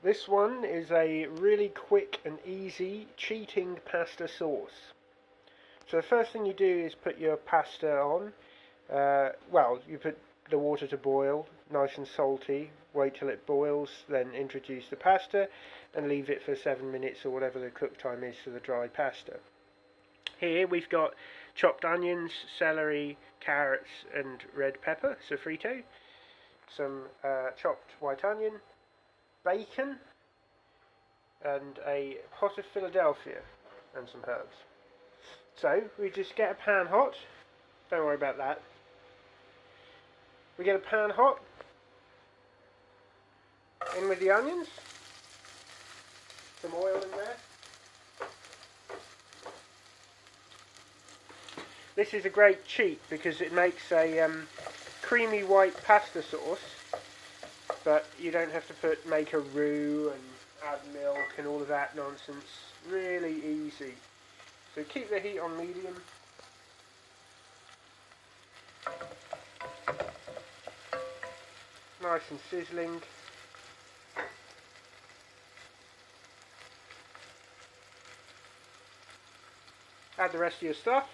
This one is a really quick and easy cheating pasta sauce. So the first thing you do is put your pasta on. Well, you put the water to boil, nice and salty. Wait till it boils, then introduce the pasta and leave it for 7 minutes or whatever the cook time is for the dry pasta. Here we've got chopped onions, celery, carrots and red pepper, sofrito. Some chopped white onion, bacon, and a pot of Philadelphia and some herbs. So we just get a pan hot. Don't worry about that. We get a pan hot. In with the onions. Some oil in there. This is a great cheat because it makes a creamy white pasta sauce, but you don't have to make a roux and add milk and all of that nonsense. Really easy. So keep the heat on medium. Nice and sizzling. Add the rest of your stuff.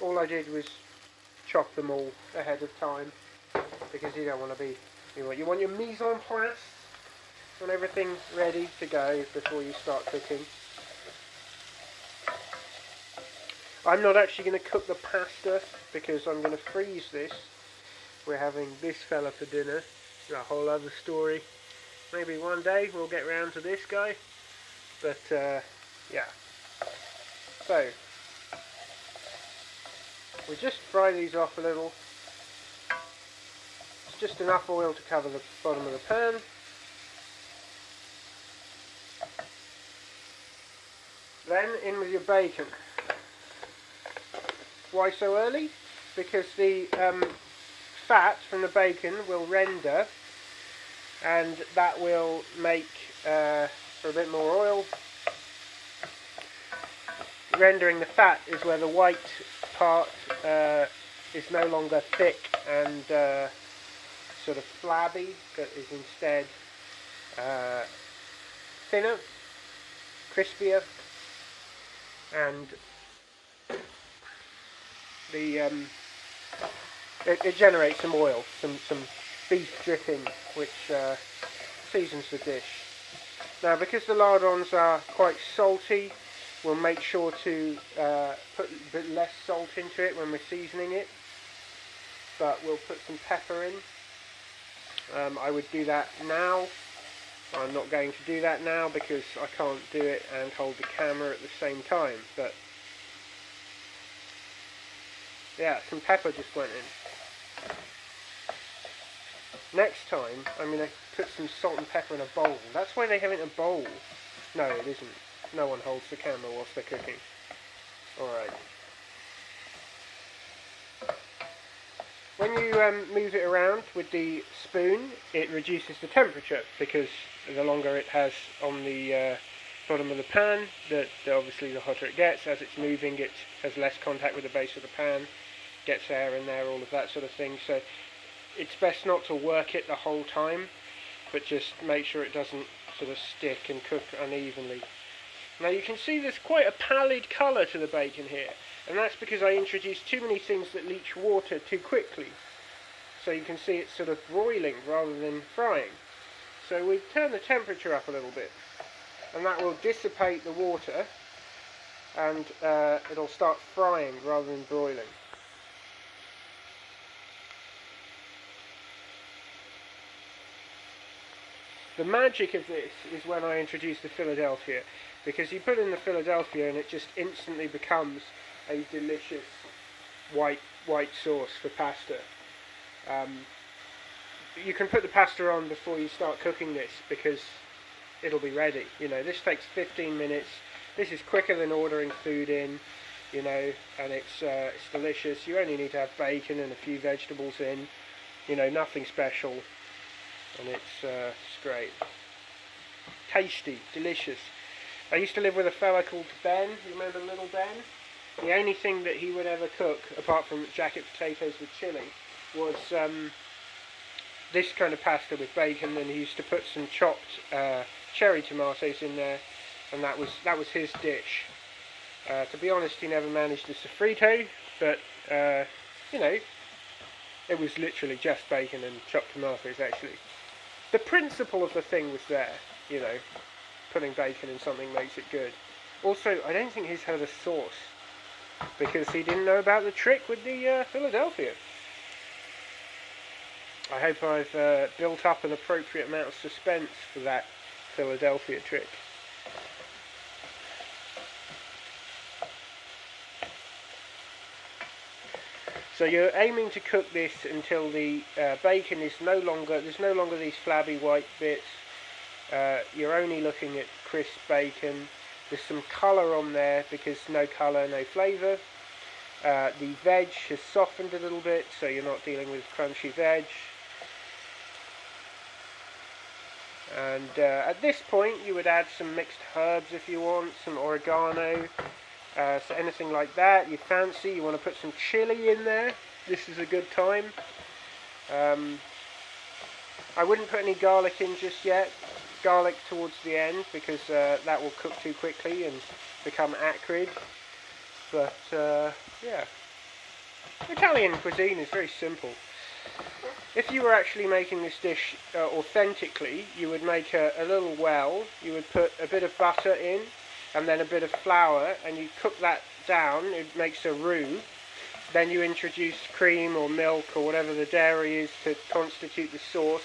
All I did was chop them all ahead of time because you don't want to be. You want your mise en place. You want everything ready to go before you start cooking. I'm not actually going to cook the pasta because I'm going to freeze this. We're having this fella for dinner. It's a whole other story. Maybe one day we'll get round to this guy. But yeah. So we just fry these off a little. It's just enough oil to cover the bottom of the pan. Then in with your bacon. Why so early? Because the fat from the bacon will render, and that will make for a bit more oil. Rendering the fat is where the white part is no longer thick and sort of flabby, but is instead thinner, crispier, and the it generates some oil, some beef dripping, which seasons the dish. Now, because the lardons are quite salty, we'll make sure to put a bit less salt into it when we're seasoning it, but we'll put some pepper in. I would do that now. I'm not going to do that now because I can't do it and hold the camera at the same time, but yeah, some pepper just went in. Next time I'm going to put some salt and pepper in a bowl. That's why they have it in a bowl. No, it isn't. No one holds the camera whilst they're cooking. Alright. When you move it around with the spoon, it reduces the temperature because the longer it has on the bottom of the pan, obviously the hotter it gets. As it's moving, it has less contact with the base of the pan, gets air in there, all of that sort of thing. So it's best not to work it the whole time, but just make sure it doesn't sort of stick and cook unevenly. Now you can see there's quite a pallid colour to the bacon here, and that's because I introduced too many things that leach water too quickly. So you can see it's sort of broiling rather than frying. So we turn the temperature up a little bit, and that will dissipate the water, and it'll start frying rather than broiling. The magic of this is when I introduce the Philadelphia, because you put in the Philadelphia and it just instantly becomes a delicious white sauce for pasta. You can put the pasta on before you start cooking this because it'll be ready. You know, this takes 15 minutes. This is quicker than ordering food in, you know, and it's delicious. You only need to have bacon and a few vegetables in, you know, nothing special, and it's great. Tasty, delicious. I used to live with a fella called Ben. You remember little Ben? The only thing that he would ever cook, apart from jacket potatoes with chili, was this kind of pasta with bacon, and he used to put some chopped cherry tomatoes in there, and that was his dish. To be honest, he never managed the sofrito, but you know, it was literally just bacon and chopped tomatoes. Actually, the principle of the thing was there. You know, putting bacon in something makes it good. Also, I don't think he's had a sauce, because he didn't know about the trick with the Philadelphia. I hope I've built up an appropriate amount of suspense for that Philadelphia trick. So you're aiming to cook this until the bacon is there's no longer these flabby white bits. You're only looking at crisp bacon. There's some colour on there, because no colour, no flavour. The veg has softened a little bit, so you're not dealing with crunchy veg. And at this point you would add some mixed herbs if you want, some oregano, so anything like that you fancy. You want to put some chili in there, this is a good time. I wouldn't put any garlic in just yet. Garlic towards the end, because that will cook too quickly and become acrid. But yeah, Italian cuisine is very simple. If you were actually making this dish authentically, you would make a little well, you would put a bit of butter in, and then a bit of flour, and you cook that down, it makes a roux. Then you introduce cream or milk or whatever the dairy is to constitute the sauce.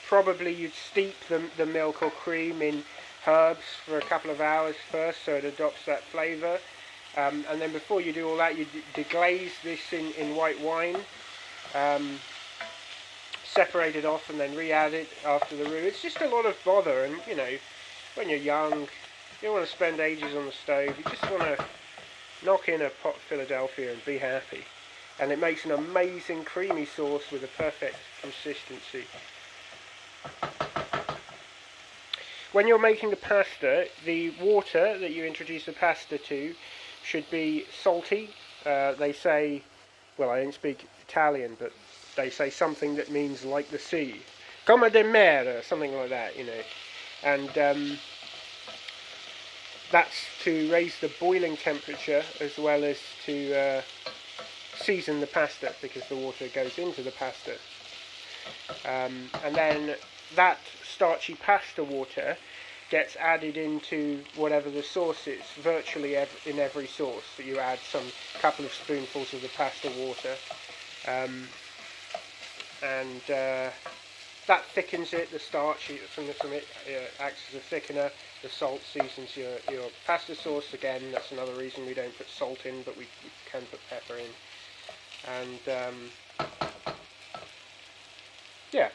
Probably you'd steep the milk or cream in herbs for a couple of hours first, so it adopts that flavour. And then before you do all that, you deglaze this in white wine, separate it off, and then re-add it after the roux. It's just a lot of bother, and you know, when you're young, you don't want to spend ages on the stove. You just want to knock in a pot of Philadelphia and be happy. And it makes an amazing creamy sauce with a perfect consistency. When you're making the pasta, the water that you introduce the pasta to should be salty. They say, well, I don't speak Italian, but they say something that means like the sea. Come de mare, something like that, you know. And that's to raise the boiling temperature as well as to season the pasta, because the water goes into the pasta. And then that starchy pasta water gets added into whatever the sauce is, virtually in every sauce. So you add some couple of spoonfuls of the pasta water, and that thickens it. The starch from it acts as a thickener. The salt seasons your pasta sauce. Again, that's another reason we don't put salt in, but we can put pepper in. And yeah,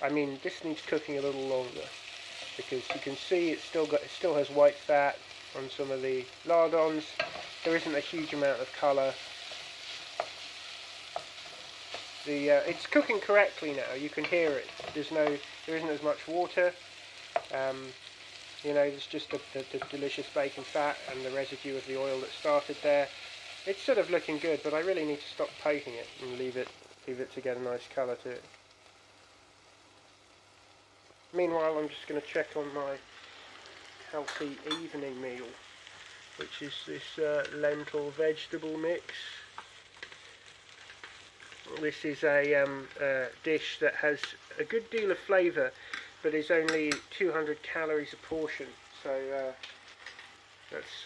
I mean, this needs cooking a little longer, because you can see it still has white fat on some of the lardons. There isn't a huge amount of colour. It's cooking correctly now. You can hear it. There isn't as much water. You know, there's just the delicious bacon fat and the residue of the oil that started there. It's sort of looking good, but I really need to stop poking it and leave it to get a nice colour to it. Meanwhile, I'm just going to check on my healthy evening meal, which is this lentil vegetable mix. This is a dish that has a good deal of flavour, but is only 200 calories a portion. So that's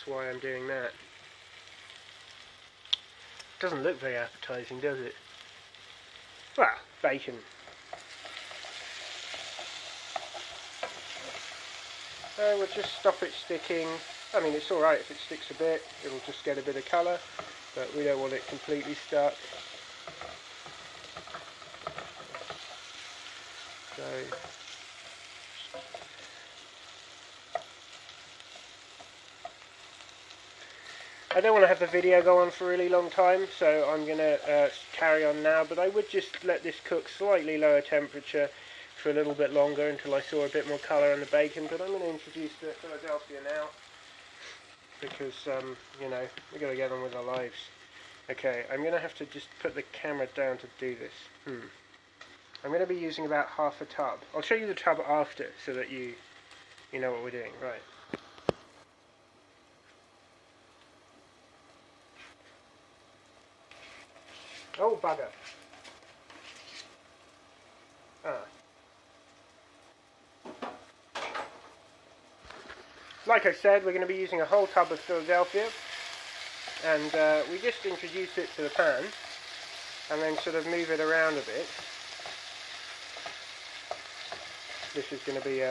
why I'm doing that. Doesn't look very appetising, does it? Well, bacon. So we'll just stop it sticking. I mean, it's alright if it sticks a bit, it'll just get a bit of colour, but we don't want it completely stuck. So I don't want to have the video go on for a really long time, so I'm going to carry on now, but I would just let this cook slightly lower temperature for a little bit longer until I saw a bit more colour on the bacon, but I'm going to introduce the Philadelphia now because, you know, we've got to get on with our lives. Okay, I'm going to have to just put the camera down to do this. I'm going to be using about half a tub. I'll show you the tub after so that you know what we're doing. Right. Oh, bugger. Like I said, we're going to be using a whole tub of Philadelphia, and we just introduce it to the pan and then sort of move it around a bit. This is going to be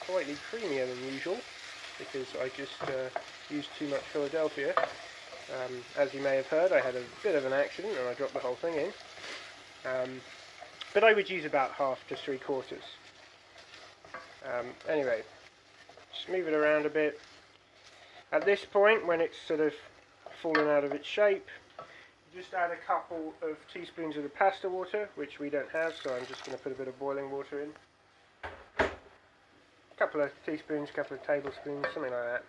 slightly creamier than usual because I just used too much Philadelphia. As you may have heard, I had a bit of an accident and I dropped the whole thing in. But I would use about half to 3/4. Anyway, just move it around a bit. At this point, when it's sort of fallen out of its shape, just add a couple of teaspoons of the pasta water, which we don't have, so I'm just going to put a bit of boiling water in. A couple of teaspoons, a couple of tablespoons, something like that.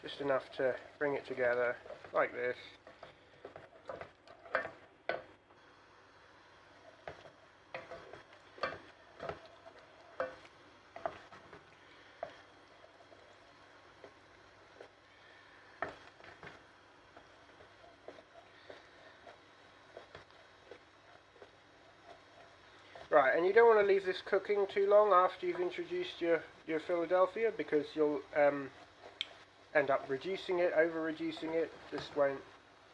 Just enough to bring it together, like this. Right, and you don't want to leave this cooking too long after you've introduced your Philadelphia because you'll end up reducing it, over-reducing it. Just won't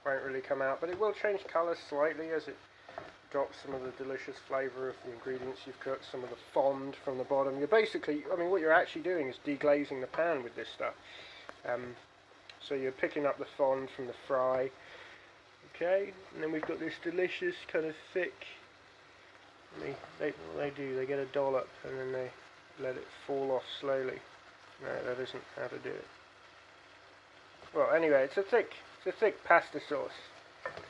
really come out, but it will change colour slightly as it drops some of the delicious flavour of the ingredients you've cooked, some of the fond from the bottom. You're basically, I mean, what you're actually doing is deglazing the pan with this stuff. So you're picking up the fond from the fry. Okay, and then we've got this delicious kind of thick. What they do, they get a dollop and then they let it fall off slowly. No, that isn't how to do it. Well, anyway, it's a thick pasta sauce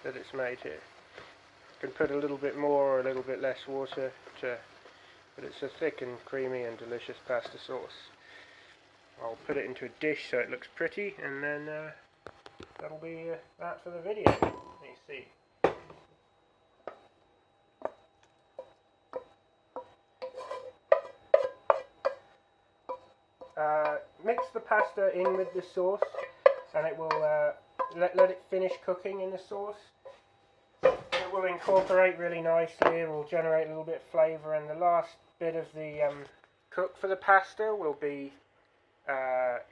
that it's made here. You can put a little bit more or a little bit less water, but it's a thick and creamy and delicious pasta sauce. I'll put it into a dish so it looks pretty, and then that'll be that for the video. Let me see. Mix the pasta in with the sauce and it will let it finish cooking in the sauce. It will incorporate really nicely, it will generate a little bit of flavour, and the last bit of the cook for the pasta will be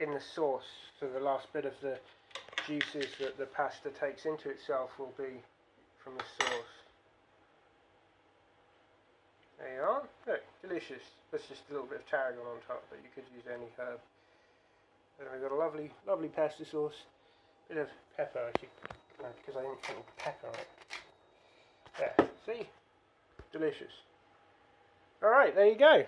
in the sauce. So the last bit of the juices that the pasta takes into itself will be from the sauce. There you are. Look, delicious. There's just a little bit of tarragon on top, but you could use any herb. And we've got a lovely pasta sauce. Bit of pepper, actually, because I didn't put pepper on it. There, see? Delicious. Alright, there you go.